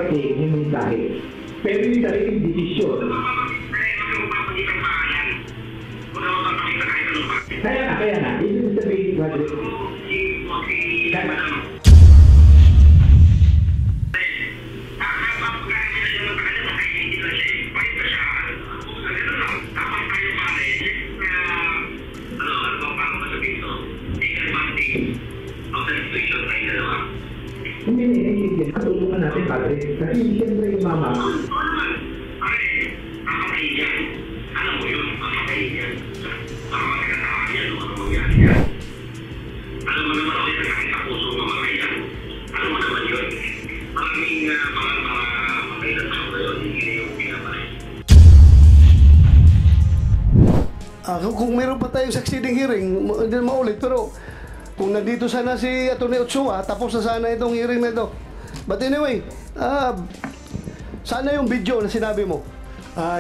iparating yung mensahe. Pero yung sariling desisyon. Kaya na. Ibig sabihin, Rodrick. Hindi naiintindihan. Patulungan natin, Padre. Kasi siyempre yung mama. Alam mo yun, makakainyan. Alam mo naman ako yung nakakita puso mamakayan. Alam mo naman yun. Maraming mga makailan sa ngayon, hindi yung pinapay. Kung meron pa tayong succeeding hearing, hindi na maulit. Pero kung nandito sana si Atty. Ochoa, tapos na sana itong hearing na ito. But anyway, sana yung video na sinabi mo.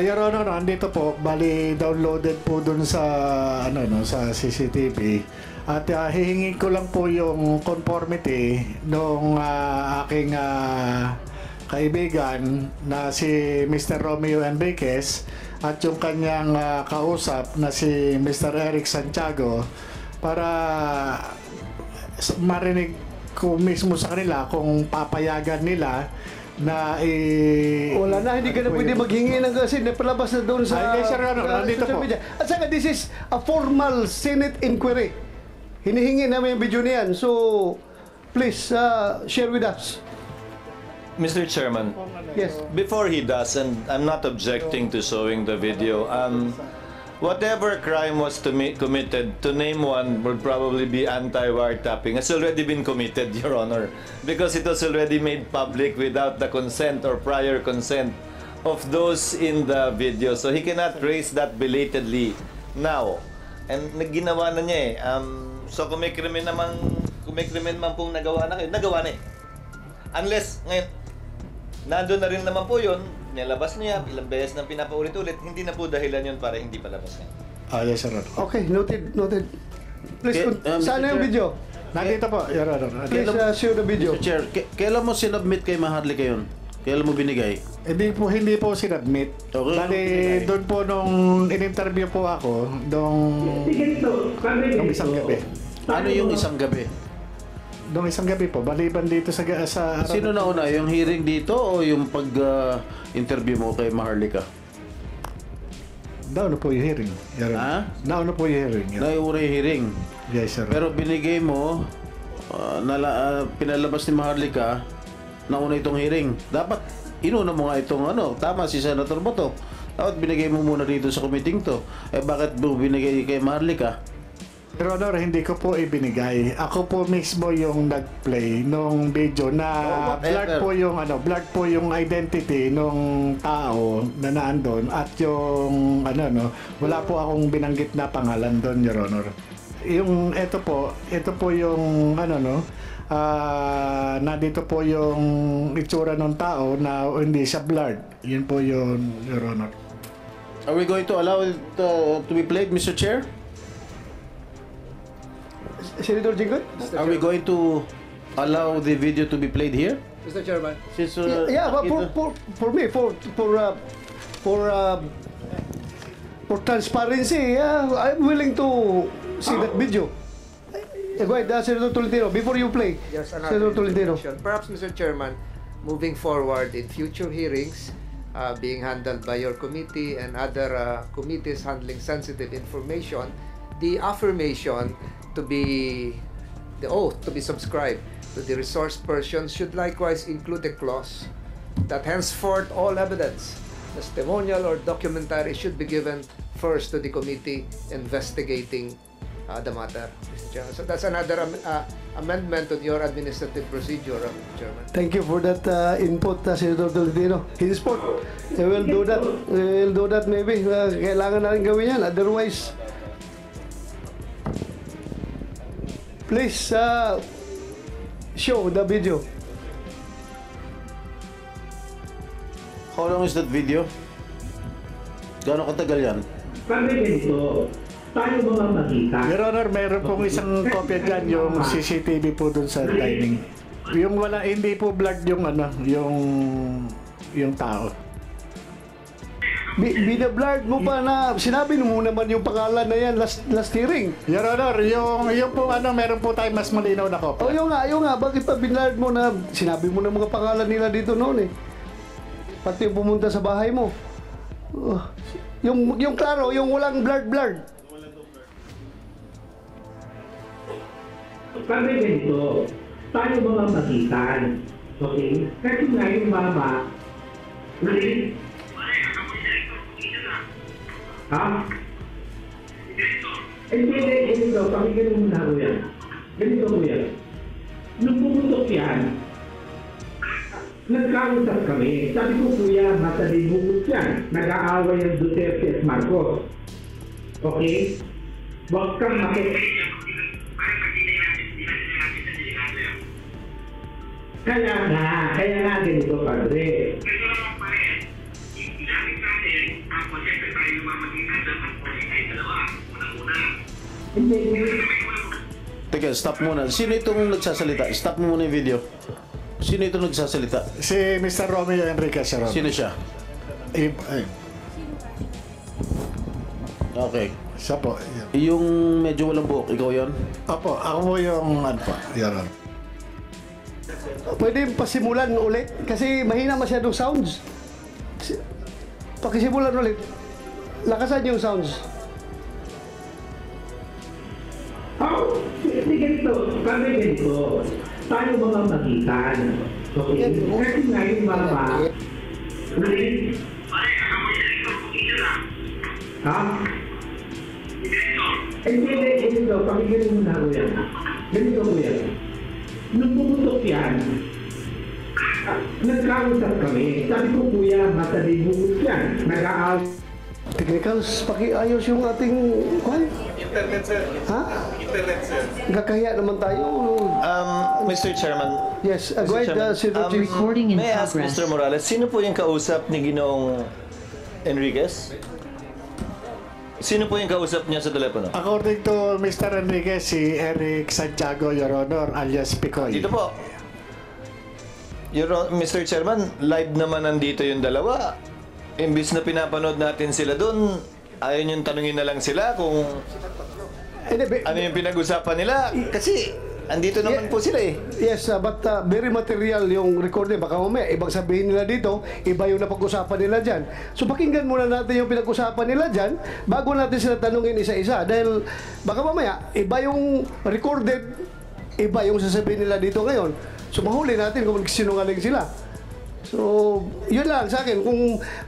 Your Honor, andito po, bali downloaded po dun sa sa CCTV. At hihingin ko lang po yung conformity nung aking kaibigan na si Mr. Romeo Enriquez at yung kanyang kausap na si Mr. Eric Santiago para marinig ko mismo sa kanila kung papayagan nila na wala na, hindi ka na pwede maghingi ng kasi napalabas na doon sa yes, sir, nandito social po. media. At saka, this is a formal Senate inquiry. Hinihingi namin yung video niyan. So, please, share with us. Mr. Chairman, Yes. before he does, and I'm not objecting to showing the video, whatever crime was committed, to name one would probably be anti-wiretapping. It's already been committed, Your Honor, because it was already made public without the consent or prior consent of those in the video. So he cannot raise that belatedly now. And ginawa na niya eh. So kung may krimen man pong nagawa na kayo, nagawa na eh. Unless, ngayon, nandun na rin naman po yun, nilabas niya, ilang beses nang pinapaulit-ulit, hindi na po dahilan yun para hindi palabas niya. Yes, sir. Okay, noted. Please, sana yung video. Nandito po, Your Honor. Please, show the video. Mr. Chair, kailan mo sinubmit kay Maharlika yun? Kailan mo binigay? Hindi po sinadmit. Okay. Bali, doon po nung in-interview po ako, nung isang gabi. Ano yung isang gabi? Nung isang gabi po, baliban dito sa Sino nauna? Yung hearing dito o yung pag-interview mo kay Maharlika? Nauna po yung hearing. Ha? Nauna po yung hearing. Nauna yung hearing. Yes, sir. Pero binigay mo, pinalabas ni Maharlika, nauna itong hearing. Dapat, inuna mo nga itong tama si Senator Boto. Dapat binigay mo muna dito sa committee to. Bakit mo binigay kay Maharlika? Pero hindi ko po ibinigay. Ako po mismo yung nag-play nung video na blurred po yung identity nung tao na naandun at yung wala po akong binanggit na pangalan doon, Your Honor. Yung ito po yung nandito po yung itsura ng tao na hindi siya blurred. Yun po yun, Your Honor. Are we going to allow it to be played, Mr. Chair? Senator Jinggoy? Are we going to allow the video to be played here? Mr. Chairman. Since, But for me, for transparency, I'm willing to see that video. Go ahead, Senator Tolentino, before you play. Yes, Senator Tolentino. Perhaps, Mr. Chairman, moving forward in future hearings being handled by your committee and other committees handling sensitive information, the affirmation to be the oath to be subscribed to the resource person should likewise include a clause that henceforth all evidence, testimonial or documentary, should be given first to the committee investigating the matter, Mr. Chairman. So that's another amendment to your administrative procedure, Chairman. Thank you for that input, Senator Tolentino. His support. We will do that. We will do that maybe. Kailangan na rin gawin yan. Otherwise, please show the video. How long is that video? Gano'ng katagal yan? Kami ganito, paano ba makita? Your Honor, mayroon pong isang kopya dyan yung CCTV po dun sa dining. Yung wala, hindi po vlog yung ano, yung tao. Binablard mo pa na sinabi mo naman yung pangalan na yan last hearing. Your Honor, yung po ano, meron po tayong mas malinaw na O kopya. yun nga, bakit pa binlard mo na sinabi mo na mga pangalan nila dito noon eh. Pati yung pumunta sa bahay mo. Yung klaro, yung walang blurred. Sabi ganito, tayo mga magitan, okay? Kasi nga yung mama, really? Ha? Hindi, ganito, pakinggan mo muna ko yan. Ganito ko yan. Nung pumutok yan, nagkausap kami. Sabi ko, kuya, masalibugos yan. Nag-aaway ang Duterte at Marcos. Okay? Huwag kang Kaya nga ganito, padre. Hindi. Teka, stop muna. Sino itong nagsasalita? Stop mo muna yung video. Sino itong nagsasalita? Si Mr. Romeo Enriquez, Your Honor. Sino siya? Ay, Okay. siya po. Yan. Yung medyo walang buhok, ikaw yon? Opo, ako po yung ano po, Your Honor. Pwede pasimulan ulit kasi mahina masyadong sounds. Pakisimulan ulit. Lakasan yung sounds. Oh, hindi ganito. Sabi ganito, tayo mga magitan. Okay? Kasi nga yung mama, really? Ha? Hindi, ganito. Pakinggan mo muna ko yan. Ganito ko yan. Nung pumutok yan, nagkausap kami. Sabi ko, kuya, masalibugos yan. Nag-aaway. Technicals, pakiayos yung ating kwan. Internet, sir. Ha? Internet, sir. Gagkaya naman tayo. Mr. Chairman. Yes, go ahead, Senator Jimmy. Recording in May I ask progress. Mr. Morales, sino po yung kausap ni Ginoong Enriquez? Sino po yung kausap niya sa telepono? According to Mr. Enriquez, si Eric Santiago, Your Honor, alias Picoy. Dito po. Mr. Chairman, live naman nandito yung dalawa. Imbis na pinapanood natin sila doon, ayaw yung tanungin na lang sila kung ano yung pinag-usapan nila. Kasi andito naman po sila eh. Yes, but very material yung recording. Baka mamaya, ibang sabihin nila dito, iba yung napag-usapan nila dyan. So pakinggan muna natin yung pinag-usapan nila dyan bago natin sila tanungin isa-isa. Dahil baka mamaya, iba yung recorded, iba yung sasabihin nila dito ngayon. So mahuli natin kung sinungaling sila. So, yun lang sa akin.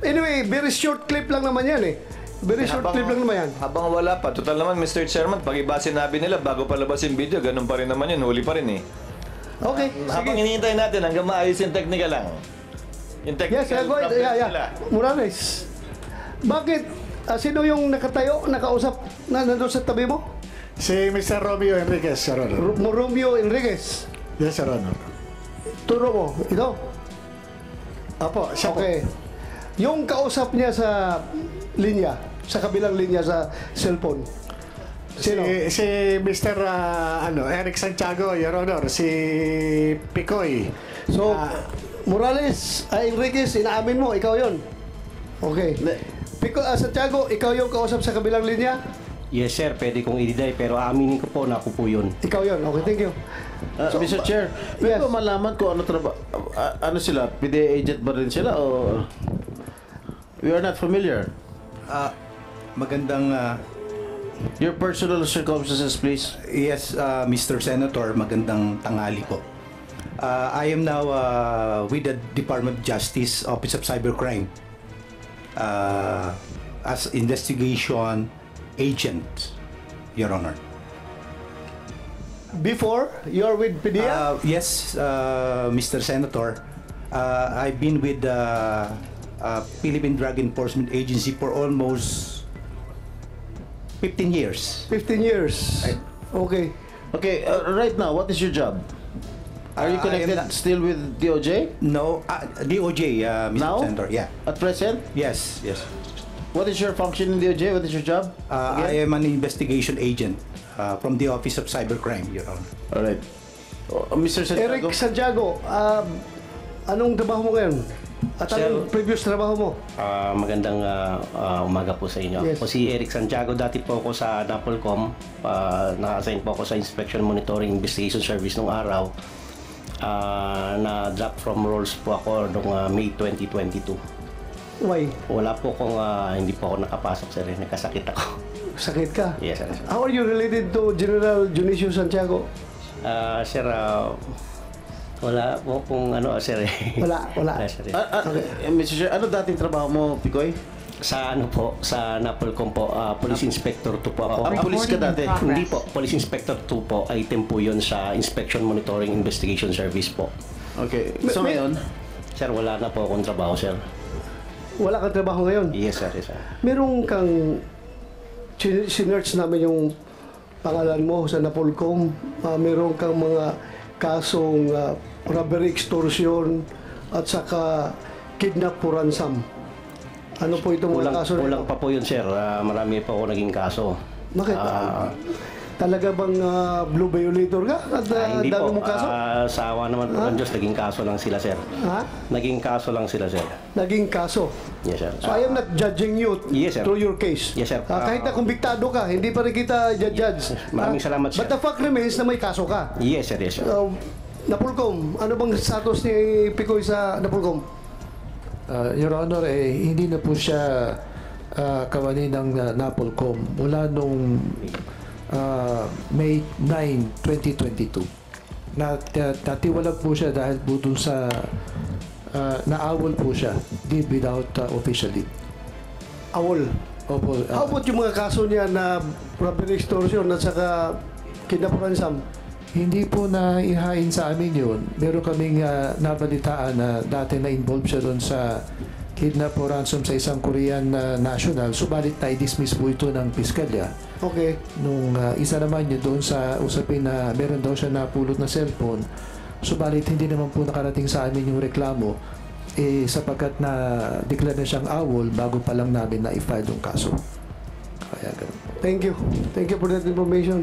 Anyway, very short clip lang naman yan eh. Very short clip lang naman yan. Habang wala pa, total naman Mr. Chairman, pag iba sinabi nila bago palabas yung video, ganun pa rin naman yun, huli pa rin eh. Okay, Habang sige. hinihintay natin hanggang maayos yung technical lang. Yung technical Yes, go ahead. problems nila. Morales, bakit? Sino yung nakatayo, nakausap na nandun sa tabi mo? Si Mr. Romeo Enriquez, Your Honor. Romeo Enriquez. Yes, Your Honor. Turo mo, ito. Opo, siya po. Okay. Yung kausap niya sa linya, sa kabilang linya sa cellphone. Sino? Si Mr. Eric Santiago, Your Honor, si Picoy. So, Ah, Morales, Enriquez, inaamin mo, ikaw yon. Okay. Santiago, ikaw yung kausap sa kabilang linya? Yes sir, pwede kong i-deny pero aaminin ko po na ako po yun. Ikaw yon. Okay, thank you. Mr. Chair, yes. pwede ba malaman kung ano trabaho, ano sila, PDA agent ba rin sila o we are not familiar? Magandang Your personal circumstances, please. yes, Mr. Senator, magandang tanghali po. I am now with the Department of Justice Office of Cybercrime as investigation agent, Your Honor. Before, you're with PDEA? Yes, Mr. Senator, I've been with the Philippine Drug Enforcement Agency for almost 15 years. 15 years. Okay. Okay, right now, what is your job? Are you I am connected not- still with DOJ? No, DOJ, Mr. Now? Senator. Yeah. At present? Yes, yes. What is your function in DOJ? What is your job? I am an investigation agent from the Office of Cybercrime, Your Honor. Alright. Mr. Santiago? Eric Santiago, anong trabaho mo ngayon? At anong previous trabaho mo? Magandang umaga po sa inyo. Yes. Po si Eric Santiago, dati po ako sa NAPOLCOM. Naka-assign po ako sa Inspection Monitoring Investigation Service nung araw. Na-drop from roles po ako noong May 2022. Why? Wala po akong, hindi po ako nakapasok sir. Nagkasakit ako. Sakit ka? Yes, sir. How are you related to General Junicio Santiago? Sir, wala po kung ano, sir. Wala. Sir. Mr. Chair, ano dating trabaho mo, Picoy? Sa ano po, sa NAPOLCOM po, Police Inspector 2 po ako. Police ka dati? Hindi po, Police Inspector 2 po, item po yun sa Inspection Monitoring Investigation Service po. Okay. So ngayon? Sir, wala na po akong trabaho, sir. Wala kang trabaho ngayon? Yes, sir. Yes, sir. Meron kang sinerch namin yung pangalan mo sa NAPOLCOM. Meron kang mga kasong robbery, extortion at saka kidnap for ransom. Ano po itong mga kaso? Kulang pa po yun, sir. Marami pa ako naging kaso. Bakit? Talaga bang blue violator ka? At Hindi dami po. mong kaso? Sa awa naman po ng Diyos, naging kaso lang sila, sir. Ha? Naging kaso lang sila, sir. Naging kaso? Yes, sir. So I am not judging you Yes, sir. through your case. Yes, sir. Kahit na kumbiktado ka, hindi pa rin kita judge. Maraming salamat, sir. But the fact remains na may kaso ka. Yes, sir. Yes, sir. NAPOLCOM, ano bang status ni Picoy sa NAPOLCOM? Your Honor, hindi na po siya kawani ng NAPOLCOM mula nung May 9, 2022. Natiwalag po siya dahil po dun sa naawol po siya, did without official leave. Awol? Opo. How about yung mga kaso niya na robbery, extortion at saka kidnap for ransom? Hindi po na ihain sa amin yun. Meron kaming nabalitaan na dati na-involve siya doon sa kidnap o ransom sa isang Korean national. Subalit na-dismiss po ito ng piskalya. Okay. Nung isa naman yun doon sa usapin na meron daw siya napulot na cellphone. Subalit hindi naman po nakarating sa amin yung reklamo sapagkat na-declare na siyang awol bago pa lang namin na-i-file yung kaso. Kaya ganun po. Thank you. Thank you for that information.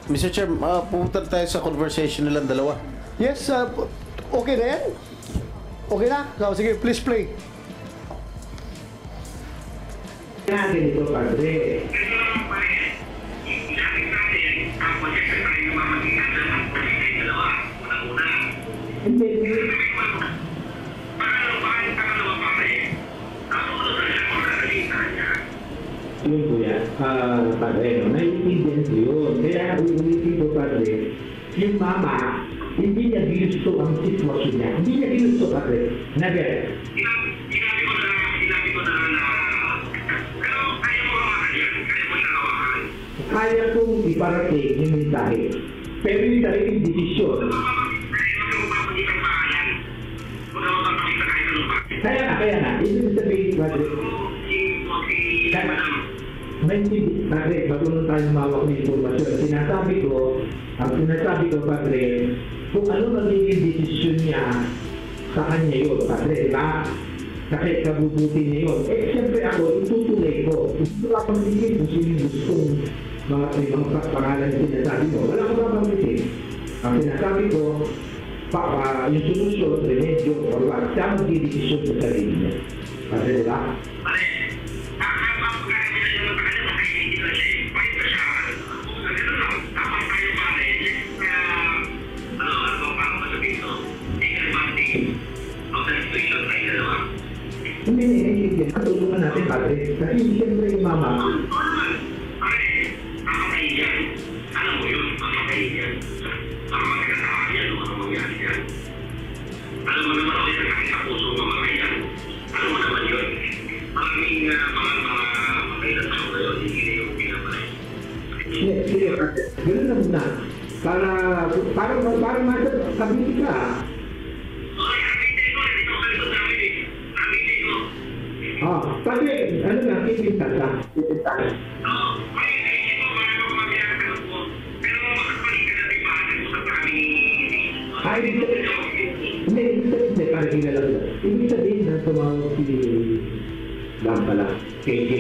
Mr. Chair, pumunta tayo sa conversation nilang dalawa. Yes, okay na yan? Okay na? So, sige, please play. Kaya ganito, Padre. Hindi. Yun po yan. Padre, naiintindihan ko yun. Kaya ulitin ko, Padre, yung mama, hindi niya ginusto ang sitwasyon niya. Hindi niya ginusto, Padre. Never. Kaya kong iparating yung mensahe. Pero yung talagang desisyon. Kaya na. Ibig sabihin, Padre, Padre, bago nung tayo mawak ng informasyon, ang sinasabi ko, Padre, kung ano magiging desisyon niya sa kanya yun, Padre, diba? Kasi kabubuti niya yun. Siyempre ako, itutuloy ko. Gusto ka pang-isip kung sino gustong mga pangalan na sinasabi mo. Wala ko papang-isip. Ang sinasabi ko, yung solusyon, remedyo, or what, siya magdidesisyon sa sarili niya. Padre, diba? Hindi. Katulungan natin, Padre. Kasi siyempre yung mama. Alam mo yun, makakahiyan. Makakasakayan o ano mangyari yan. Alam mo naman ulit ang sa puso mo makakahiyan. Alam mo naman yun. Maraming mga makailan sa ngayon, hindi na yung pinapalay. Sige, ganoon na muna. Para masabili ka. Padre, ano nga, ipinta ka? Hindi, para kilala ko. Ibig sabihin na tumawag si Lam pala, KJ.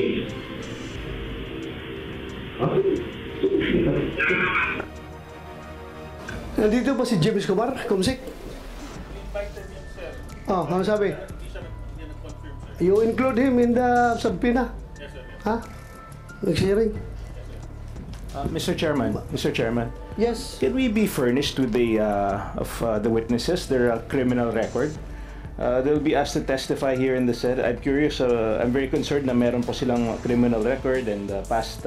Nandito ba si James Kumar, Kumsik? Oh, ano sabi? You include him in the subpoena? Ha? Nag-sharing? Mr. Chairman, Yes. can we be furnished with the witnesses, their criminal record? They'll be asked to testify here in the Senate. I'm curious, I'm very concerned na meron po silang criminal record and past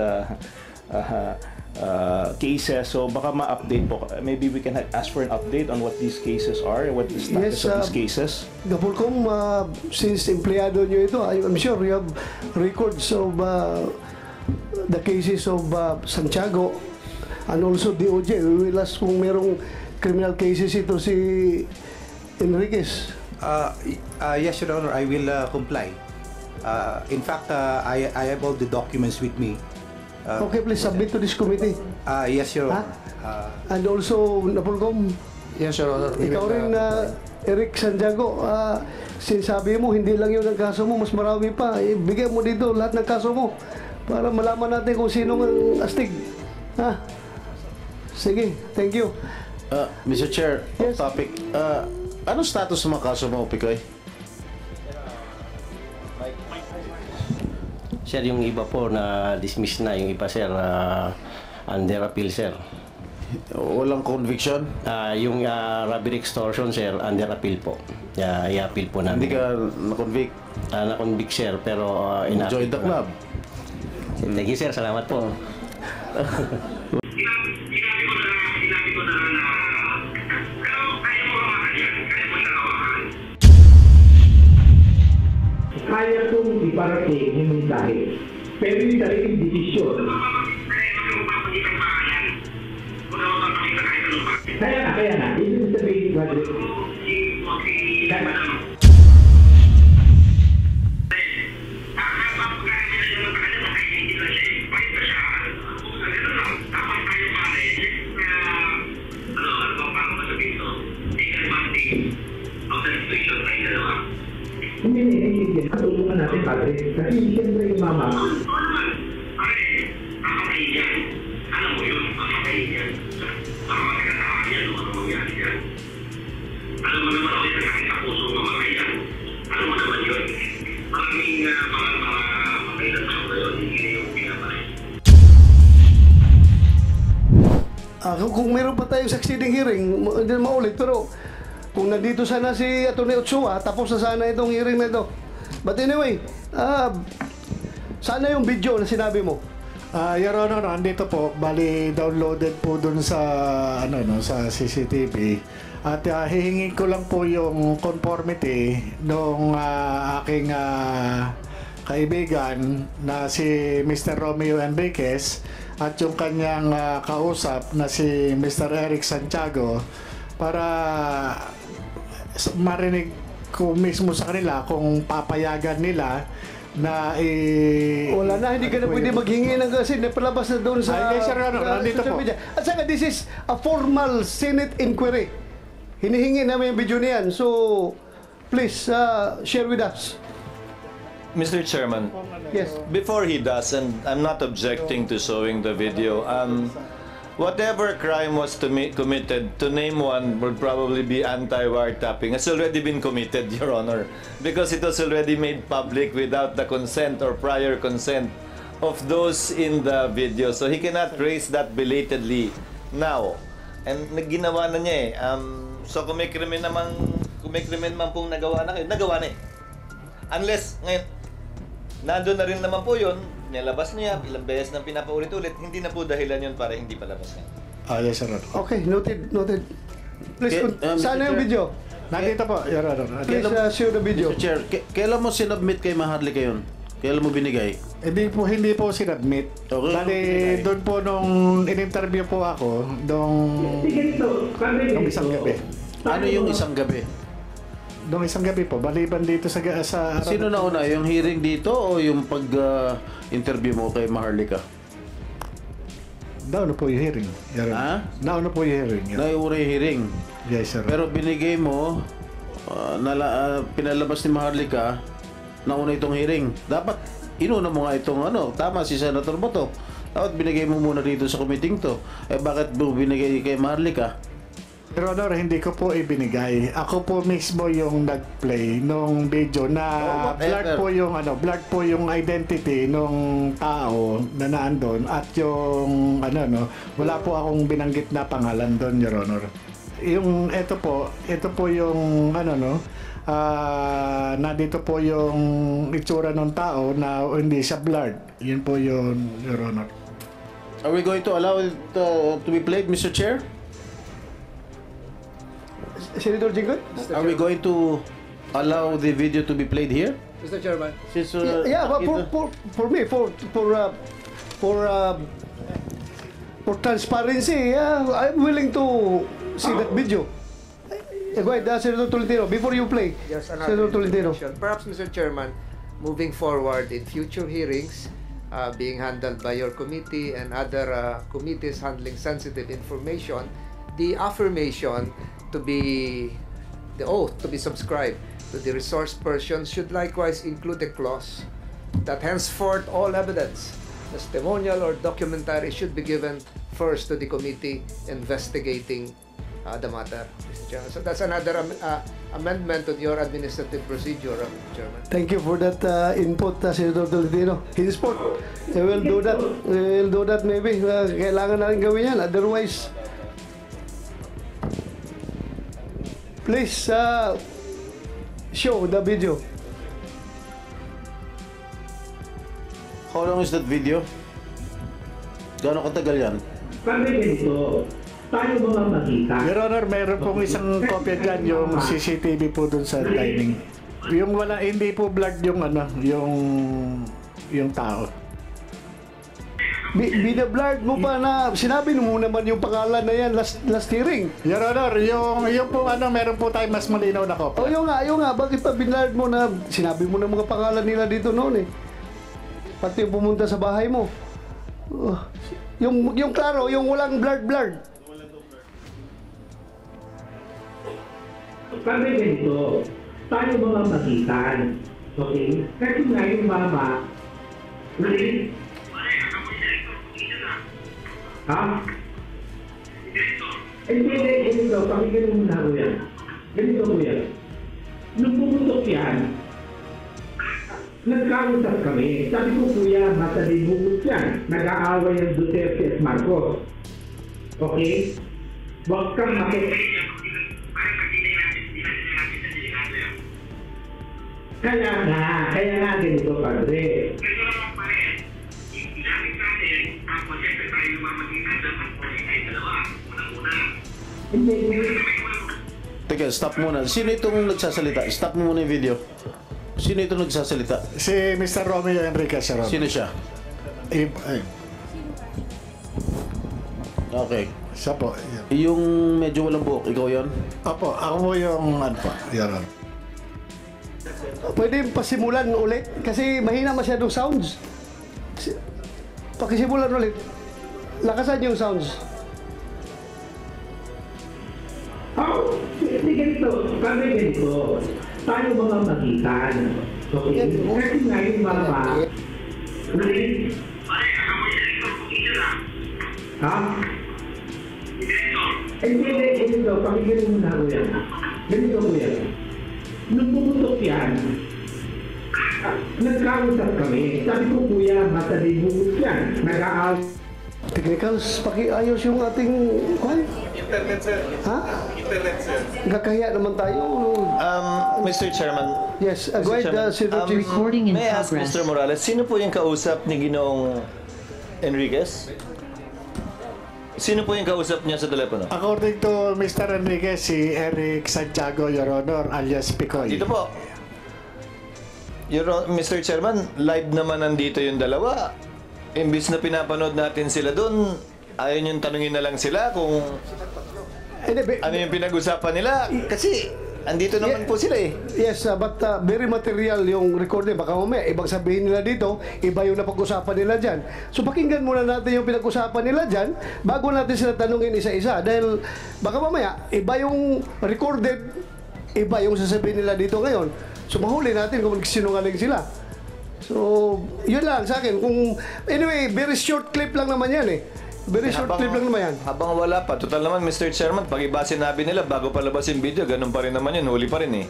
cases. So baka ma-update po. Maybe we can ask for an update on what these cases are, what the status of these cases. Gapulcom, since empleyado nyo ito, I'm sure you have records of the cases of Santiago and also DOJ. We will ask kung merong criminal cases ito si Enriquez. Yes, Your Honor, I will comply. In fact, I have all the documents with me. Okay, please submit to this committee. Yes, Your Honor. And also, Napolcom, Yes, Your Honor. ikaw rin, Eric Santiago, sinasabi mo, hindi lang yun ang kaso mo, mas marami pa. Ibigay mo dito lahat ng kaso mo para malaman natin kung sino ang astig. Ha? Sige, thank you. Mr. Chair, Yes. off topic. Anong status ng mga kaso mo, Picoy? Sir, yung iba po na dismiss na, yung iba sir, under appeal sir. Walang conviction? Yung robbery extortion sir, under appeal po. I-appeal po namin. Hindi ka na-convict? Na-convict sir, pero Join the club. Thank you sir, salamat po. Sinabi ko na pero kaya mo hawakan yan. Kaya mo siya hawakan. Kaya kong iparating yung mensahe. Pero yung sariling desisyon. Kaya na. Ibig sabihin, Padre. Hindi. Katulungan natin, Padre. Kasi siyempre yung mama. Alam mo yun, makakain yan. Makakain yan, ano mangyari yan. Alam mo naman ako yan, kahit sa puso mamakayan. Alam mo naman yun. Maraming mga makailan sa ngayon, hindi na yung pinapay. Kung meron pa tayong succeeding hearing, hindi na maulit, pero kung nandito sana si Atty. Ochoa, tapos na sana itong hearing na ito. But anyway, sana yung video na sinabi mo. Your Honor, andito po, bali downloaded po dun sa sa CCTV. At hihingin ko lang po yung conformity nung aking kaibigan na si Mr. Romeo Enriquez at yung kanyang kausap na si Mr. Eric Santiago para marinig ko mismo sa kanila kung papayagan nila na wala na, hindi ka na pwede maghingi ng kasi napalabas na doon sa Yes, Sir, nandito social po. media. At saka, this is a formal Senate inquiry. Hinihingi namin yung video niyan. So, please, share with us. Mr. Chairman, Yes. before he does, and I'm not objecting to showing the video, whatever crime was committed, to name one would probably be anti-wiretapping. It's already been committed, Your Honor, because it was already made public without the consent or prior consent of those in the video. So he cannot raise that belatedly now. And ginawa na niya eh. So kung may krimen man pong nagawa na kayo, nagawa na eh. Unless, ngayon, nandun na rin naman po yun, nilabas niya, ilang beses nang pinapaulit-ulit, hindi na po dahilan yun para hindi palabas niya. Yes, Sir. Okay, noted. Please, Okay, sana yung video. Nandito po, Your Honor. Please, show the video. Mr. Chair, kailan mo sinubmit kay Maharlika yun? Kailan mo binigay? Hindi po sinadmit. Okay. Bali, doon po nung in-interview po ako, Sige ito, Padre. nung isang gabi. Ano yung isang gabi? Nung isang gabi po, baliban dito sa Sino nauna? Yung hearing dito o yung pag-interview mo kay Maharlika? Nauna po yung hearing. Ha? Nauna po yung hearing. Nauna yung hearing. Yes, sir. Pero binigay mo, pinalabas ni Maharlika, nauna itong hearing. Dapat, inuna mo nga itong tama si Senator Boto. Dapat binigay mo muna dito sa committee to. Bakit mo binigay kay Maharlika? Your Honor, hindi ko po ibinigay. Ako po mismo yung nag-play nung video na blurred po yung identity nung tao na naandun at yung wala po akong binanggit na pangalan doon, Your Honor. Yung ito po yung nandito po yung itsura ng tao na hindi siya blurred. Yun po yun, Your Honor. Are we going to allow it to be played, Mr. Chair? Senator Jinggoy? Are we going to allow the video to be played here? Mr. Chairman. Since, Yeah, but for me, for transparency, I'm willing to see that video. Go ahead, Senator Tolentino, before you play. Yes, Senator Tolentino. Perhaps, Mr. Chairman, moving forward in future hearings being handled by your committee and other committees handling sensitive information, the affirmation to be the oath to be subscribed to the resource person should likewise include a clause that henceforth all evidence, testimonial or documentary, should be given first to the committee investigating the matter, Mr. Chairman. So that's another amendment to your administrative procedure, Chairman. Thank you for that input, Senator Tolentino. Henceforth, we will do that. We will do that maybe. Kailangan na rin gawin yan. Otherwise, please show the video. How long is that video? Gaano katagal yan? Kami ganito, tayo mga makita. Your Honor, mayroon pong isang kopya dyan, yung CCTV po dun sa dining. Yung wala, hindi po blurred yung yung tao. Binablurred mo pa na sinabi mo naman yung pangalan na yan last hearing. Your Honor, yung po meron po tayong mas malinaw na kopya. Oh, yung nga, bakit pa binlurred mo na sinabi mo na mga pangalan nila dito noon eh. Pati yung pumunta sa bahay mo. Yung klaro, yung walang blurred. Kami ganito, tayo mga magitan. Okay? Kasi nga yung mama, ha? Ganito, pakinggan mo muna ko yan. Ganito ko yan. Nung pumutok yan, nagkausap kami. Sabi ko, kuya, matalimugot yan. Nag-aaway ang Duterte at Marcos. Okay? Huwag kang Kaya nga ganito, padre. Teka, stop muna. Sino itong nagsasalita? Stop mo muna yung video. Sino itong nagsasalita? Si Mr. Romeo Enriquez, Your Honor. Sino siya? Okay. Siya po. Yung medyo walang buhok, ikaw yon? Opo, ako po yung Your Honor. Pwede pasimulan ulit kasi mahina masyadong sounds. Pakisimulan ulit. Lakasan yung sounds. Hindi ganito, kami ganito. Tayo mga magitan. Okay? Kasi nga yung mama, ha? Hindi, ganito, pakinggan mo muna ko yan. Ganito ko yan. Nung pumutok yan, nagkausap kami. Sabi ko, kuya, matalimugot yan. Nag-aaway. Technicals, pakiayos yung ating Internet, sir. Ha? Internet, sir. Nagkahiya naman tayo. Mr. Chairman. Yes, go ahead, Senator Jing. Recording in May I ask progress. Mr. Morales, sino po yung kausap ni Ginoong Enriquez? Sino po yung kausap niya sa telepono? According to Mr. Enriquez, si Eric Santiago, Your Honor, alias Picoy. Dito po. Mr. Chairman, live naman nandito yung dalawa. Imbis na pinapanood natin sila doon, ayaw niyong tanungin na lang sila kung ano yung pinag-usapan nila. Kasi andito naman po sila eh. Yes, but very material yung recording. Baka mamaya, ibang sabihin nila dito, iba yung napag-usapan nila dyan. So pakinggan muna natin yung pinag-usapan nila dyan bago natin sila tanungin isa-isa. Dahil baka mamaya, iba yung recorded, iba yung sasabihin nila dito ngayon. So mahuli natin kung sinungaling sila. So, yun lang sa akin. Anyway, very short clip lang naman yan eh. Very short clip lang naman yan. Habang wala pa. Total naman, Mr. Chairman, pag iba sinabi nila, bago palabas yung video, ganun pa rin naman yun. Huli pa rin eh.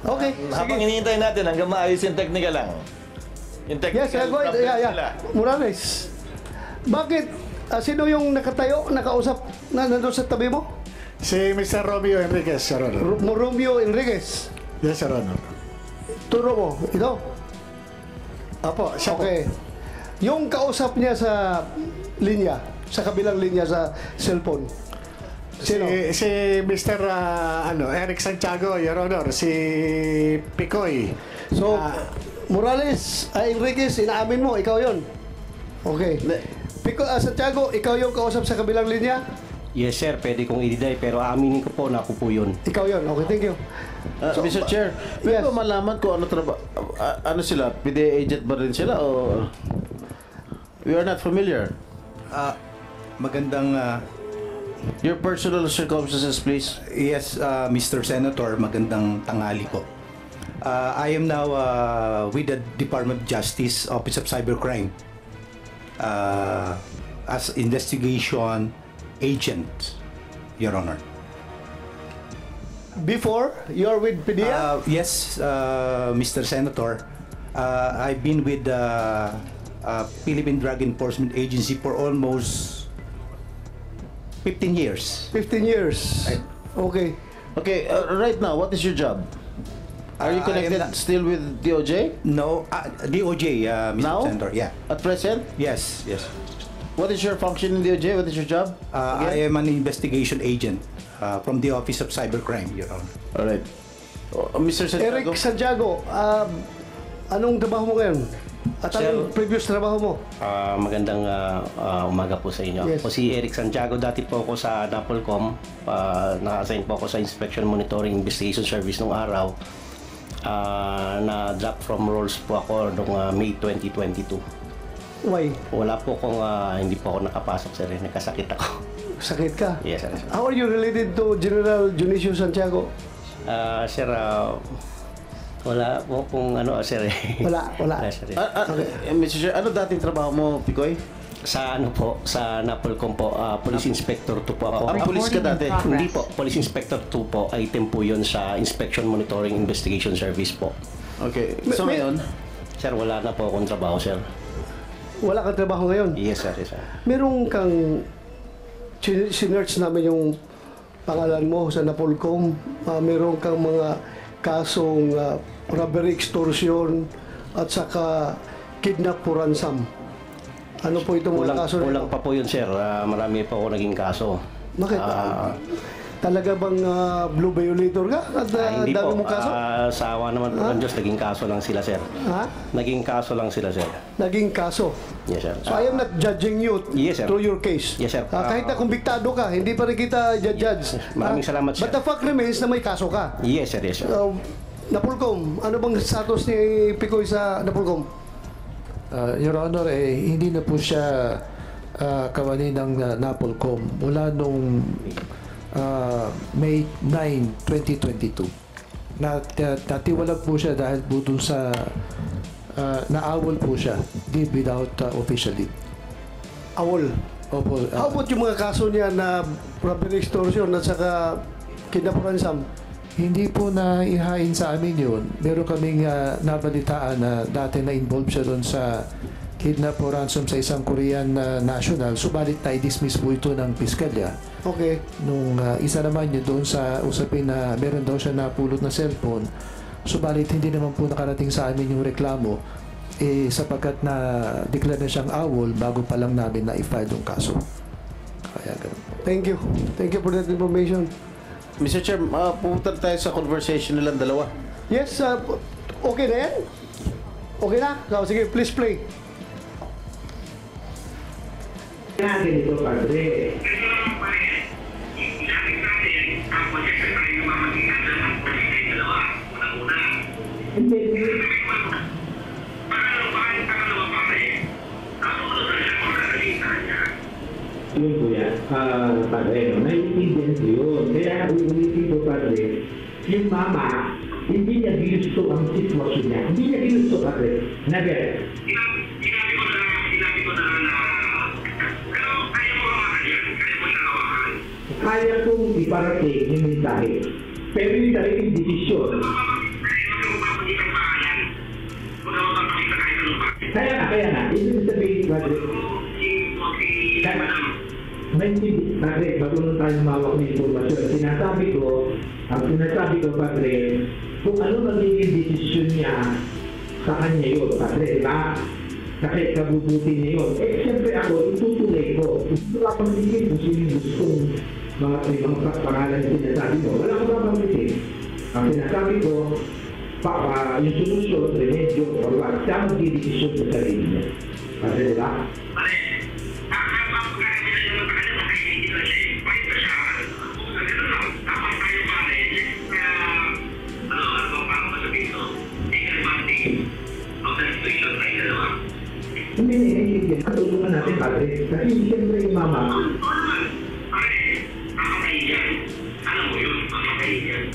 Okay, Habang sige. hinihintay natin, hanggang maayos yung technical lang. Yung technical Yes, go ahead. problems nila. Morales, bakit? Sino yung nakatayo, nakausap na nandun sa tabi mo? Si Mr. Romeo Enriquez, Your Honor. Romeo Enriquez. Yes, Your Honor. Turo mo, ito? Opo, siya po. Okay. Yung kausap niya sa linya, sa kabilang linya sa cellphone. Sino? Si Mr. Eric Santiago, Your Honor. Si Picoy. So, Morales, Enriquez, inaamin mo, ikaw yon. Okay. Santiago, ikaw yung kausap sa kabilang linya? Yes sir, pwede kong i-deny pero aaminin ko po na ako po yun. Ikaw yon. Okay, thank you. Mr. Chair, pwede ba malaman kung ano trabaho, ano sila, PDA agent ba rin sila o we are not familiar? Magandang Your personal circumstances, please. yes, Mr. Senator, magandang tanghali po. I am now with the Department of Justice Office of Cybercrime as investigation agent, Your Honor. Before, you're with PDEA? Yes, Mr. Senator. I've been with the Philippine Drug Enforcement Agency for almost 15 years. 15 years. Okay. Okay, right now, what is your job? Are you I am connected not- still with DOJ? No, DOJ, Mr. Now? Senator. Yeah. At present? Yes, yes. What is your function in DOJ? What is your job? I am an investigation agent from the Office of Cybercrime, Your Honor. All right. Mr. Santiago? Eric Santiago, anong trabaho mo ngayon? At anong previous trabaho mo? Magandang umaga po sa inyo. Yes. Po si Eric Santiago, dati po ako sa NAPOLCOM. Naka-assign po ako sa Inspection Monitoring Investigation Service nung araw. Na-drop from roles po ako noong May 2022. Why? Wala po akong, hindi po ako nakapasok sir. Nagkasakit ako. Sakit ka? Yes, sir. How are you related to General Junicio Santiago? Sir, wala po kung sir eh. Wala. Sir, Mr. Chair, ano dating trabaho mo, Picoy? Sa sa NAPOLCOM po, Police Inspector 2 po ako. Police ka dati? Hindi po, Police Inspector 2 po, item po yun sa Inspection Monitoring Investigation Service po. Okay, so ngayon? Sir, wala na po akong trabaho, sir. Wala kang trabaho ngayon? Yes, sir. Yes, sir. Meron kang sinerch namin yung pangalan mo sa NAPOLCOM. Meron kang mga kasong robbery, extortion, at saka kidnap for ransom. Ano po itong mga kaso? Kulang pa po yun, sir. Marami pa ako naging kaso. Bakit? Talaga bang blue violator ka? At Hindi dami po. mong kaso? Sa awa naman po ng Diyos, naging kaso lang sila, sir. Ha? Naging kaso lang sila, sir. Naging kaso? Yes, sir. So I am not judging you Yes, sir. through your case. Yes, sir. Kahit na kumbiktado ka, hindi pa rin kita judge. Maraming salamat, sir. But the fact remains na may kaso ka. Yes, sir. Yes, sir. NAPOLCOM, ano bang status ni Picoy sa NAPOLCOM? Your Honor, hindi na po siya kawani ng NAPOLCOM mula nung May 9, 2022. Natiwalag po siya dahil po dun sa naawol po siya, leave without official leave. Awol? Opo. How about yung mga kaso niya na robbery, extortion at saka kidnap for ransom? Hindi po na ihain sa amin yun. Meron kaming nabalitaan na dati na-involve siya doon sa kidnap o ransom sa isang Korean national. Subalit na-dismiss po ito ng piskalya. Okay. Nung isa naman yun doon sa usapin na meron daw siya napulot na cellphone. Subalit hindi naman po nakarating sa amin yung reklamo sapagkat na-declare na siyang awol bago pa lang namin na-file yung kaso. Kaya ganun po. Thank you. Thank you for that information. Mr. Chair, pupunta tayo sa conversation nilang dalawa. Yes, okay na yan? Okay na? So, sige, please play. Kaya ganito, Padre. Hindi. Yun po yan. Padre, naiintindihan ko yun. Kaya ulitin ko, Padre, yung mama, hindi niya ginusto ang sitwasyon niya. Hindi niya ginusto, Padre. Never. Sinabi ko na pero ayaw mo kaya kong iparating yung mensahe. Pero yung talagang desisyon. Kaya na. Ibig sabihin, Padre. Padre, bago nung tayo mawak ng informasyon, ang sinasabi ko, Padre, kung ano magiging desisyon niya sa kanya yun, Padre, diba? Kasi kabubuti niya yun. Siyempre ako, itutuloy ko. Gusto ka pang-isip kung sino yung gustong mga pangalan na sinasabi mo. Wala ko pa pang-isip. Ang sinasabi ko, yung solusyon, remedyo, or what, siya magdidesisyon sa sarili niya. Kasi diba? Hindi. Katulungan natin, Padre. Kasi siyempre yung mama. Alam mo yun, makakahiyan.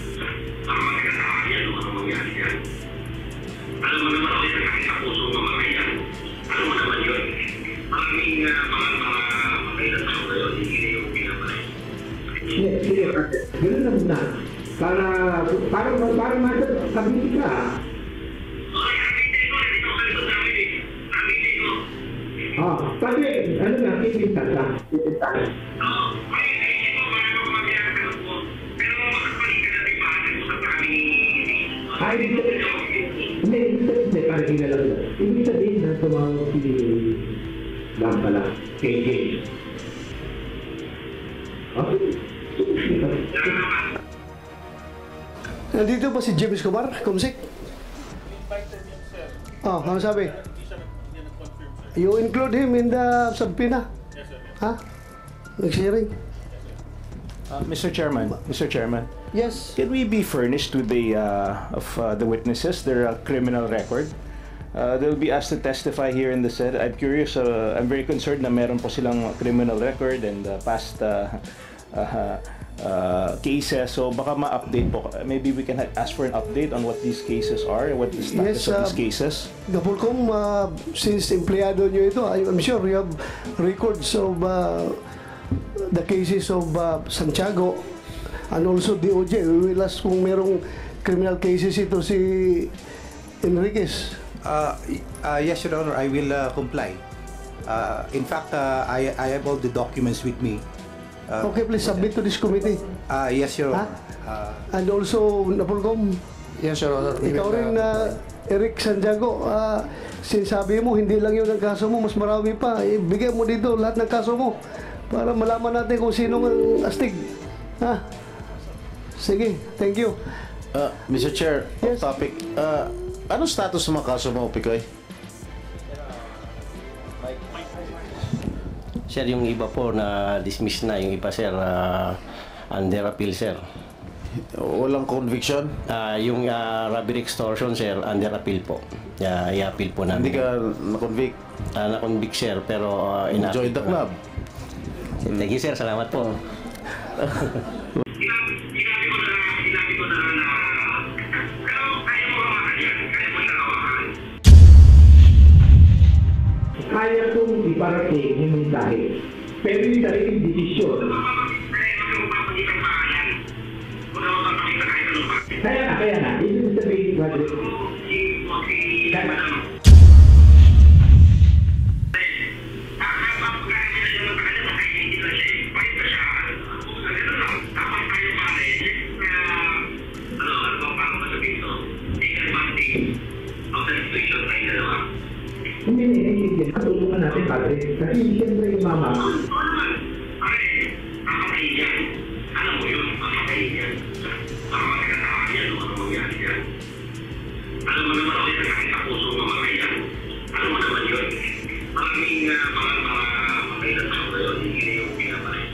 Makakasama yan, ano mangyari yan. Alam mo naman ako yung sakit sa puso, mamakayan. Alam mo naman yun. Maraming mga makailan sa ngayon, hindi na yung pinapalay. Sige, gano'n na muna. Para masasabi ka. Padre, ano na, kipinta ka? Hindi, para kilala ko. Ibig sabihin na tumawag si Lampala, KJ. Nandito ba si James Kumar, Kumsik? Ano sabi? You include him in the subpoena? Yes, sir. Ha? Nag-sharing? Mr. Chairman. Yes. Can we be furnished with the witnesses, their criminal record? They'll be asked to testify here in the Senate. I'm curious. I'm very concerned na meron po silang criminal record and past cases. So baka ma-update po. Maybe we can ask for an update on what these cases are, what the status of these cases. Gapulcom, since empleyado nyo ito, I'm sure you have records of the cases of Santiago and also DOJ. We will ask kung merong criminal cases ito si Enriquez. Yes, Your Honor, I will comply. In fact, I have all the documents with me. Okay, please submit to this committee. Yes, Your Honor. And also, Napolcom, Yes, Your Honor. ikaw rin, Eric Santiago, sinasabi mo, hindi lang yun ang kaso mo, mas marami pa. Ibigay mo dito lahat ng kaso mo para malaman natin kung sino ang astig. Ha? Sige, thank you. Mr. Chair, Yes. off topic. Anong status ng mga kaso mo, Picoy? Sir, yung iba po na dismiss na, yung iba sir, under appeal sir. Walang conviction? Yung robbery extortion sir, under appeal po. I-appeal po namin. Hindi ka na-convict? Na-convict sir, pero Join the club. Thank you sir, salamat po. Sinabi ko na pero kaya mo hawakan yan, kaya mo hawakan. Kaya kong iparating yung mensahe. Pero yung talagang desisyon. Kaya na. Ibig sabihin, Padre. Hindi. Katulungan natin, Padre. Kasi siyempre yung mama. Alam mo yun, makakahiyan. Makakasama yan, ano mangyari yan. Alam mo naman ako yung sakit sa puso, mamakayan. Alam mo naman yun. Maraming mga makailan sa ngayon, hindi na yung pinapalay.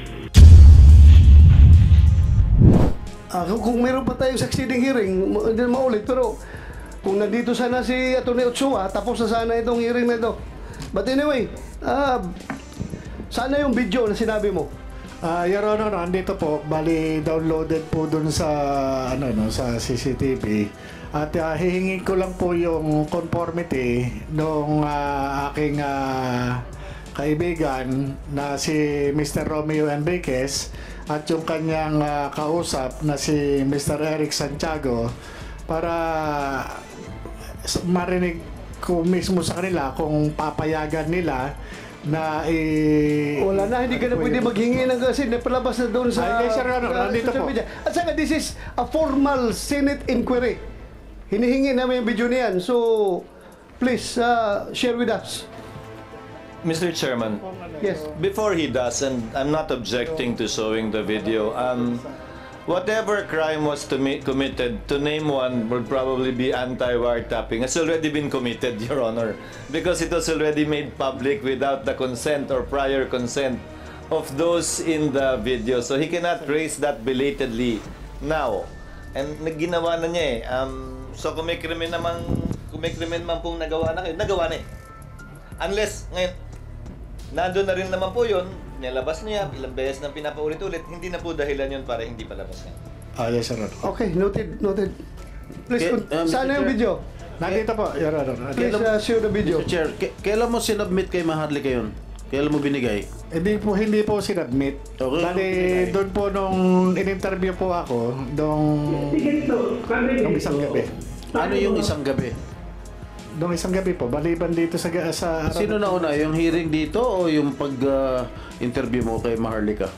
Kung meron pa tayong succeeding hearing, hindi na maulit. Pero kung nandito sana si Atty. Ochoa, tapos na sana itong hearing na ito. But anyway, sana yung video na sinabi mo. Your Honor, andito po, bali downloaded po dun sa sa CCTV. At hihingin ko lang po yung conformity nung aking kaibigan na si Mr. Romeo Enriquez at yung kanyang kausap na si Mr. Eric Santiago para marinig ko mismo sa kanila kung papayagan nila na wala na, hindi ka na pwede maghingi ng kasi napalabas na doon sa Ay, sir, nandito social po. media. At saka, this is a formal Senate inquiry. Hinihingi namin yung video niyan. So, please, share with us. Mr. Chairman, Yes. before he does, and I'm not objecting to showing the video, whatever crime was committed, to name one would probably be anti-wiretapping. It's already been committed, Your Honor, because it was already made public without the consent or prior consent of those in the video. So he cannot raise that belatedly now. And ginawa na niya eh. So kung may krimen man pong nagawa na kayo, nagawa na eh. Unless, ngayon, nandun na rin naman po yun, nilabas niya, ilang beses nang pinapaulit-ulit, hindi na po dahilan yun para hindi palabas niya. Yes, Your Honor. Okay, noted. Please, Mr. sana yung Chair. video. Nandito po, Your Honor. Please, show the video. Mr. Chair, kailan mo sinubmit kay Maharlika yun? Kailan mo binigay? Hindi po sinadmit. Okay. Bali, doon po nung in-interview po ako, Sige ito, nung isang gabi. Ano yung isang gabi? Nung isang gabi po, baliban dito sa Sino nauna? Yung hearing dito o yung pag-interview mo kay Maharlika?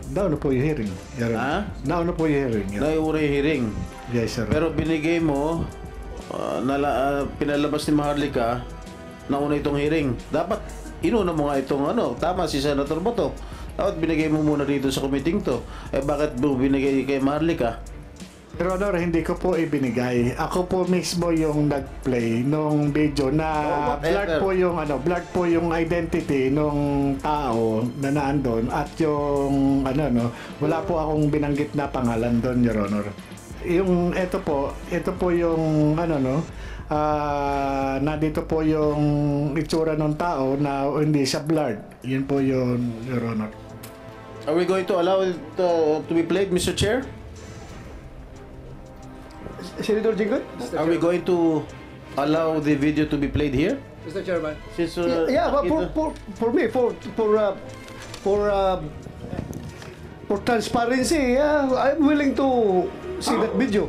Nauna po yung hearing. Your Ha? Honor. Nauna po yung hearing. Your Honor. Nauna yung hearing. Yes, sir. Pero binigay mo, pinalabas ni Maharlika, nauna itong hearing. Dapat, inuna mo nga itong tama si Senator Boto. Dapat binigay mo muna dito sa committee to. Bakit mo binigay kay Maharlika? Your Honor, hindi ko po ibinigay. Ako po mismo yung nag-play nung video na blurred po yung identity nung tao na naandun at yung wala po akong binanggit na pangalan doon, Your Honor. Yung ito po yung nandito po yung itsura ng tao na hindi siya blurred. Yun po yun, Your Honor. Are we going to allow it to be played, Mr. Chair? Senator Jinggoy? Are we going to allow the video to be played here? Mr. Chairman. Since, Yeah, but for me, for transparency, I'm willing to see that video.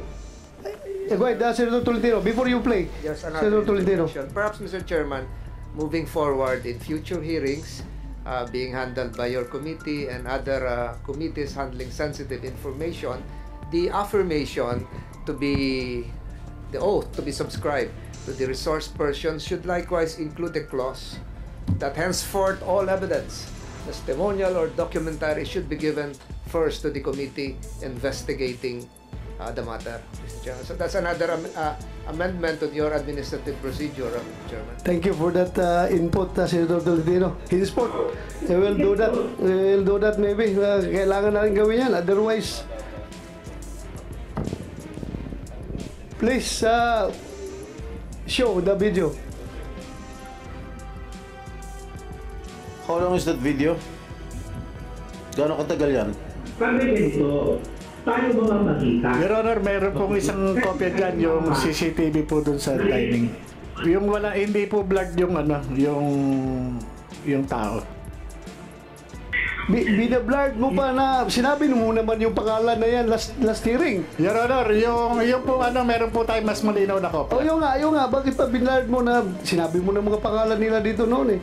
Go ahead, Senator Tolentino, before you play. Yes, Senator Tolentino. Perhaps, Mr. Chairman, moving forward in future hearings being handled by your committee and other committees handling sensitive information, the affirmation to be the oath to be subscribed to the resource person should likewise include a clause that henceforth all evidence, testimonial or documentary, should be given first to the committee investigating the matter, Mr. Chairman. So that's another amendment to your administrative procedure, Chairman. Thank you for that input, Senator Tolentino. Henceforth, we will do that. We will do that maybe. Kailangan na rin gawin yan. Otherwise, please show the video. How long is that video? Gano'ng katagal yan? Sabi ganito, tayo mga makita. Your Honor, mayroon pong isang kopya dyan, yung CCTV po dun sa dining. Yung hindi po blurred yung yung tao. Binablurred mo pa na sinabi mo naman yung pangalan na yan last hearing. Your Honor, yung po meron po tayo mas malinaw na kopya. O yung nga, bakit pa binlurred mo na sinabi mo na mga pangalan nila dito noon eh.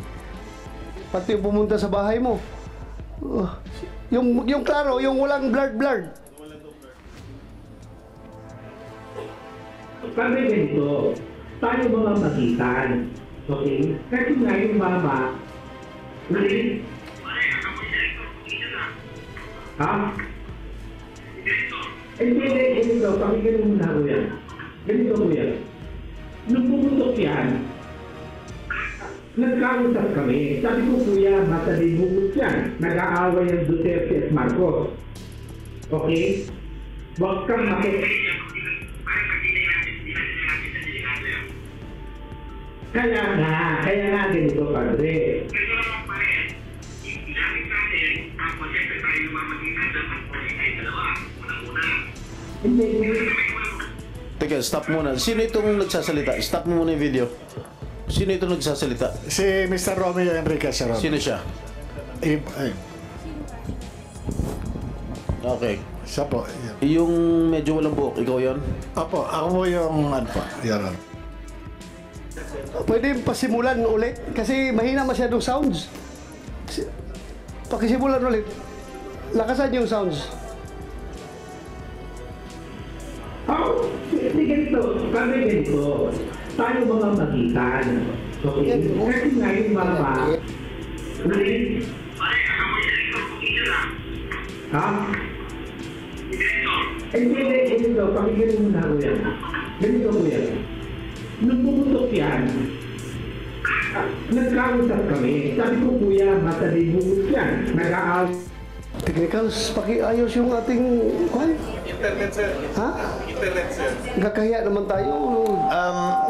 Pati yung pumunta sa bahay mo. Yung klaro, yung walang blurred. Sabi ganito, tayo mga magitan. Okay? Kasi nga yung mama, ha? Hindi, pakinggan mo muna, kuya. Ganito, kuya. Nung pumutok yan, nagkausap kami. Sabi ko, kuya, matalimugot yan. Nag-aaway ang Duterte at Marcos. Okay? Huwag kang Kaya nga ganito, padre. Teka, stop muna. Sino itong nagsasalita? Stop mo muna yung video. Sino itong nagsasalita? Si Mr. Romeo Enriquez, Your Honor. Sino siya? Okay. Siya po. Yung medyo walang buhok, ikaw yon? Opo, ako po yung ano po, Your Honor. Pwede pasimulan ulit kasi mahina masyadong sounds. Pakisimulan ulit. Lakasan yung sounds. Sige ganito, kami ganito. Tayo mga magitan. Okay? Kasi nga yung mama, ha? Hindi, ganito, pakinggan mo na ako yan. Ganito ko yan. Nung pumutok yan, nagkausap kami. Sabi ko, kuya, matalibot yan. Nag-aaw. Technicals, pakiayos yung ating kwan. Internet, sir. Ha? Internet, sir. Gagaya naman tayo.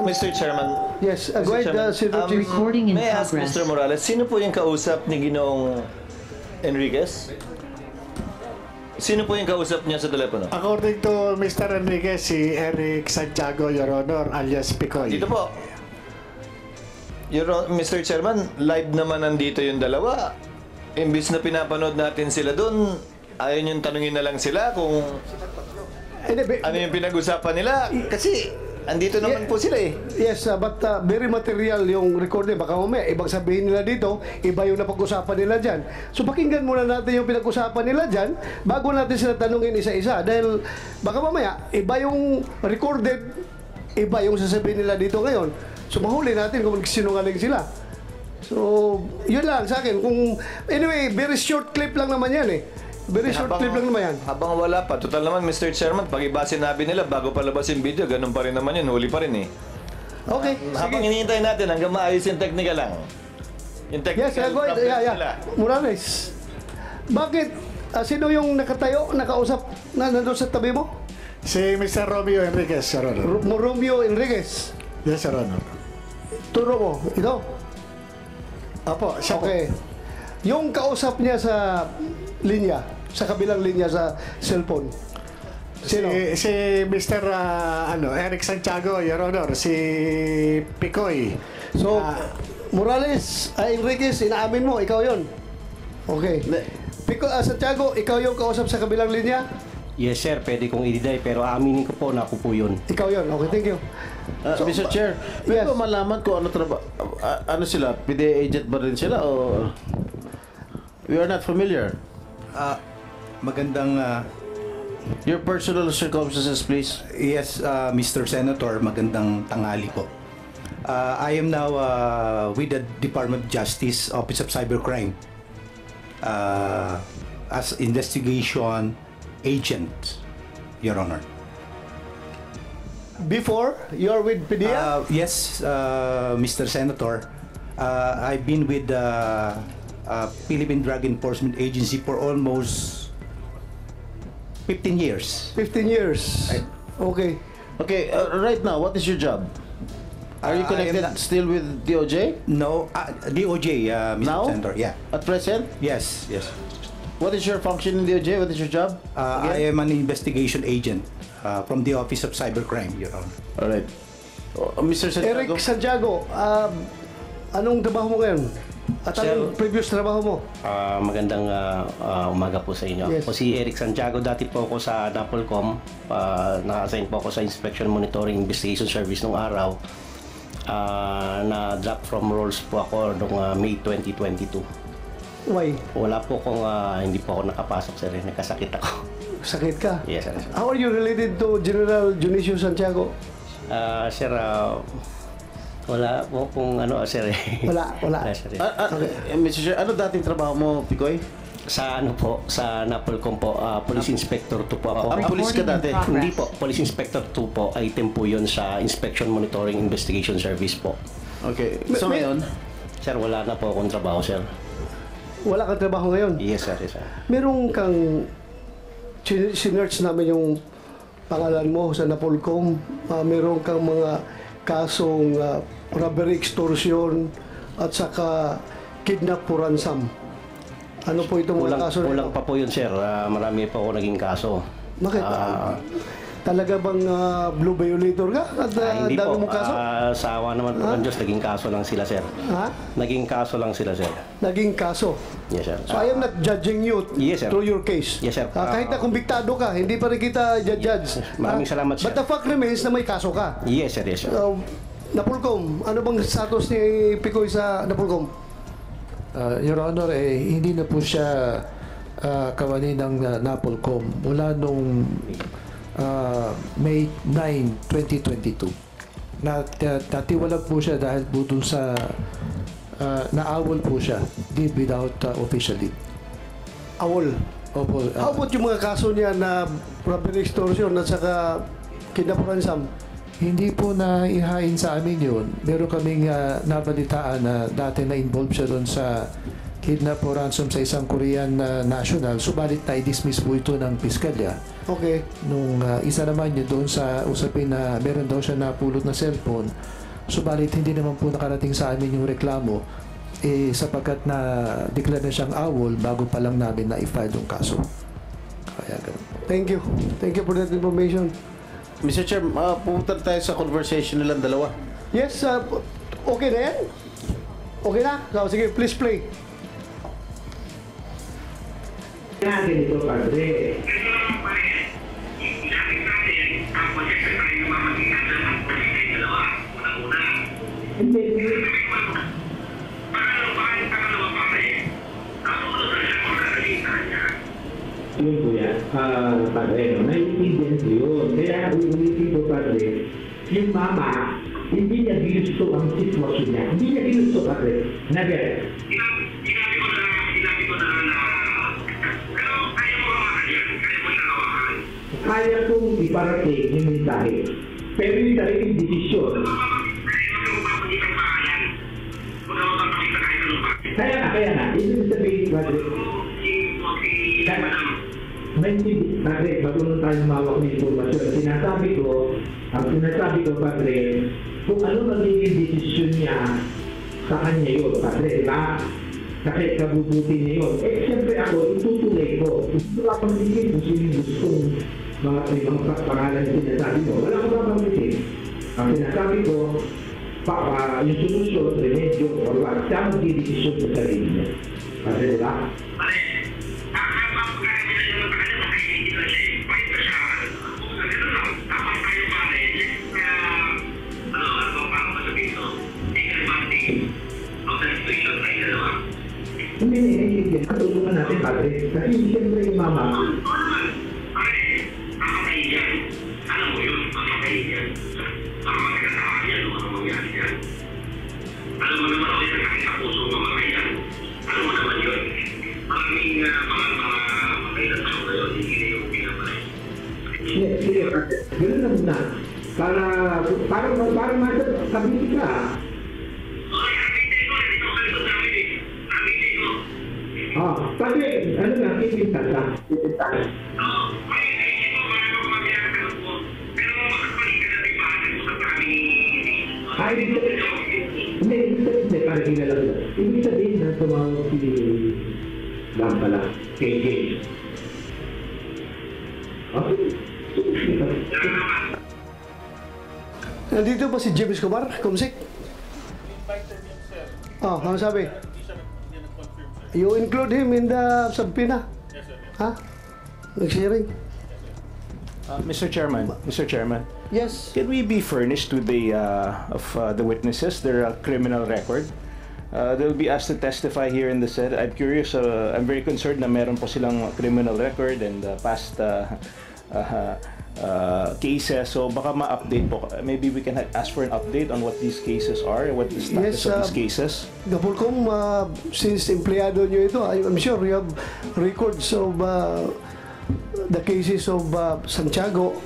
Mr. Chairman. Yes, go Mr. ahead, Chairman, Senator Chief. Recording in may I ask progress. Mr. Morales, sino po yung kausap ni Ginoong Enriquez? Sino po yung kausap niya sa telepono? According to Mr. Enriquez, si Eric Santiago, Your Honor, alias Picoy. Dito po. Mr. Chairman, live naman nandito yung dalawa. Imbis na pinapanood natin sila doon, ayaw niyong tanungin na lang sila kung ano yung pinag-usapan nila. Kasi andito naman po sila eh. Yes, but very material yung recording. Baka mamaya, ibang sabihin nila dito, iba yung napag-usapan nila dyan. So pakinggan muna natin yung pinag-usapan nila dyan bago natin sila tanungin isa-isa. Dahil baka mamaya, iba yung recorded, iba yung sasabihin nila dito ngayon. So mahuli natin kung sinungaling sila. So, yun lang sa akin. Anyway, very short clip lang naman yan eh. Very short clip lang naman yan. Habang wala pa, total naman Mr. Chairman, pag iba sinabi nila bago palabas yung video, ganun pa rin naman yun, huli pa rin eh. Okay, Habang sige. hinihintay natin hanggang maayos yung technical lang. Yung technical Yes, go ahead. problems nila. Morales, bakit? Sino yung nakatayo, nakausap na nandun sa tabi mo? Si Mr. Romeo Enriquez, Your Honor. Romeo Enriquez. Yes, Your Honor. Turo mo, ito. Opo, siya po. Okay. Yung kausap niya sa linya, sa kabilang linya sa cellphone. Sino? Si Mr. Eric Santiago, Your Honor, si Picoy. So, Morales, Enriquez, inaamin mo, ikaw yon. Okay. Santiago, ikaw yung kausap sa kabilang linya? Yes sir, pwede kong i-deny pero aaminin ko po na ako po yun. Ikaw yon. Okay, thank you. Mr. Chair, pwede ba malaman kung ano trabaho, ano sila, PDA agent ba rin sila o we are not familiar? Magandang Your personal circumstances, please. yes, Mr. Senator, magandang tanghali po. I am now with the Department of Justice Office of Cybercrime as investigation agent, Your Honor. Before, you're with PDEA? Yes, Mr. Senator. I've been with the Philippine Drug Enforcement Agency for almost 15 years. 15 years. Okay. Okay, right now, what is your job? Are you I am connected not- still with DOJ? No, DOJ, Mr. Now? Senator. Yeah. At present? Yes, yes. What is your function in DOJ? What is your job? I am an investigation agent from the Office of Cybercrime, Your Honor. All right. Mr. Eric Santiago? Santiago, anong trabaho mo ngayon? At anong previous trabaho mo? Magandang umaga po sa inyo. Yes. Po si Eric Santiago, dati po ako sa NAPOLCOM. Naka-assign po ako sa Inspection Monitoring Investigation Service nung araw. Na-drop from roles po ako noong May 2022. Why? Wala po kong, hindi po ako nakapasok sir. Nagkasakit ako. Sakit ka? Yes sir. How are you related to General Junicio Santiago? Sir, wala po kung sir eh. Wala. Sir, Mr. Chair, ano dating trabaho mo, Picoy? Sa sa NAPOLCOM po, Police Inspector 2 po ako. Police ka dati? Hindi po, Police Inspector 2 po, item po yun sa Inspection Monitoring Investigation Service po. Okay, so ngayon? Sir, wala na po akong trabaho, sir. Wala kang trabaho ngayon? Yes, sir. Yes, sir. Meron kang sinerch namin yung pangalan mo sa Napolcom. Meron kang mga kasong robbery, extortion, at saka kidnap for ransom. Ano po itong mga kaso? Kulang pa po yun, sir. Marami pa ako naging kaso. Bakit? Talaga bang blue violator ka? At Hindi dami po. mong kaso? Sa awa naman po ng Diyos, naging kaso lang sila, sir. Ha? Naging kaso lang sila, sir. Naging kaso. Yes, sir. So I am not judging you Yes, sir. through your case. Yes, sir. Kahit na kumbiktado ka, hindi pa rin kita judge. Maraming salamat, sir. But the fact remains na may kaso ka. Yes, sir. Yes, sir. Napolcom, ano bang status ni Picoy sa Napolcom? Your Honor, hindi na po siya kawani ng Napolcom mula nung May 9, 2022. Natiwalag po siya dahil po dun sa naawol po siya, did without official leave. Awol. Opo. How about yung mga kaso niya na robbery, extortion at saka kidnap ransom? Hindi po na ihain sa amin yun. Meron kaming nabalitaan na dati na-involve siya doon sa kidnap o ransom sa isang Korean national. Subalit na-dismiss po ito ng piskalya. Okay. Nung isa naman yun doon sa usapin na meron daw siya napulot na cellphone. Subalit hindi naman po nakarating sa amin yung reklamo sapagkat na-declare na siyang awol bago pa lang namin na-file yung kaso. Kaya ganun po. Thank you. Thank you for that information. Mr. Chair, pumunta tayo sa conversation nilang dalawa. Yes, okay na yan? Okay na? So, sige, please play. Kaya ganito, Padre. Hindi. Yun po yan. Padre, no? Naiintindihan ko yun. Kaya ulitin ko, Padre, yung mama, hindi niya ginusto ang sitwasyon niya. Hindi niya ginusto, Padre. Never. Kaya kong iparating yung mensahe. Pero yung talagang desisyon. Kaya na. Ibig sabihin, Padre. Padre, bago nung tayo mawak ng informasyon, ang sinasabi ko, Padre, kung ano magiging desisyon niya sa kanya yun, Padre, diba? Kasi kabubuti niya yun. Siyempre ako, itutuloy ko. Gusto ka pang-isip kung sino gustong mga pangalan na sinasabi mo. Wala ko papang-isip. Ang sinasabi ko, yung solusyon, remedyo, or what, siya magdidesisyon sa sarili niya. Padre, diba? Hindi. Katulungan natin, Padre. Kasi siyempre yung mama. Alam mo yun, makakahiyan. Makakasama yan, ano mangyari yan. Alam mo naman ako yung sakit sa puso, mamakayan. Alam mo naman yun. Maraming mga makailan sa ngayon, hindi na yung pinapalay. Sige, Padre. Ganun na muna. Para masabit ka. Padre, ano nga, kipinta ka? Hindi, para kilala ko. Ibig sabihin na tumawag si Lampala, KJ. Okay. Nandito ba si James Kumar, Kumsik? Ano sabi? You include him in the subpoena? Yes, sir. Ha? Nag-sharing? Mr. Chairman, Yes. can we be furnished with the witnesses, their criminal record? They'll be asked to testify here in the Senate. I'm curious, I'm very concerned na meron po silang criminal record and past cases. So baka ma-update po. Maybe we can ask for an update on what these cases are, what the status of these cases. Napolcom, since empleyado nyo ito, I'm sure you have records of the cases of Santiago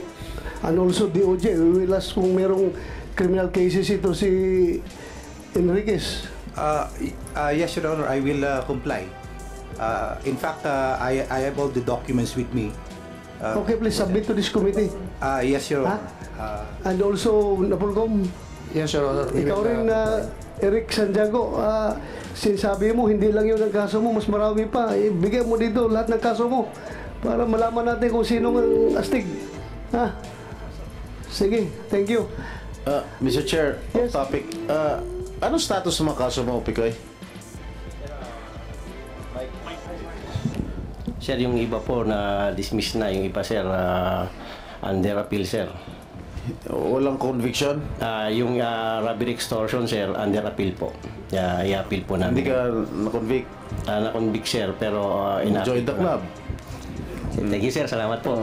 and also DOJ. We will ask kung merong criminal cases ito si Enriquez. Yes, Your Honor, I will comply. In fact, I have all the documents with me. Okay, please submit to this committee. Yes, Your Honor. And also, Napolcom, Yes, Your Honor. ikaw rin, Eric Santiago, sinasabi mo, hindi lang yun ang kaso mo, mas marami pa. Ibigay mo dito lahat ng kaso mo para malaman natin kung sino ang astig. Ha? Sige, thank you. Mr. Chair, Yes. off topic. Anong status ng mga kaso mo, Picoy? Sir, yung iba po na dismiss na, yung iba sir, under appeal sir. Walang conviction? Yung robbery extortion sir, under appeal po. I-appeal po namin. Hindi ka na-convict? Na-convict sir, pero Join the club. Thank you sir, salamat po.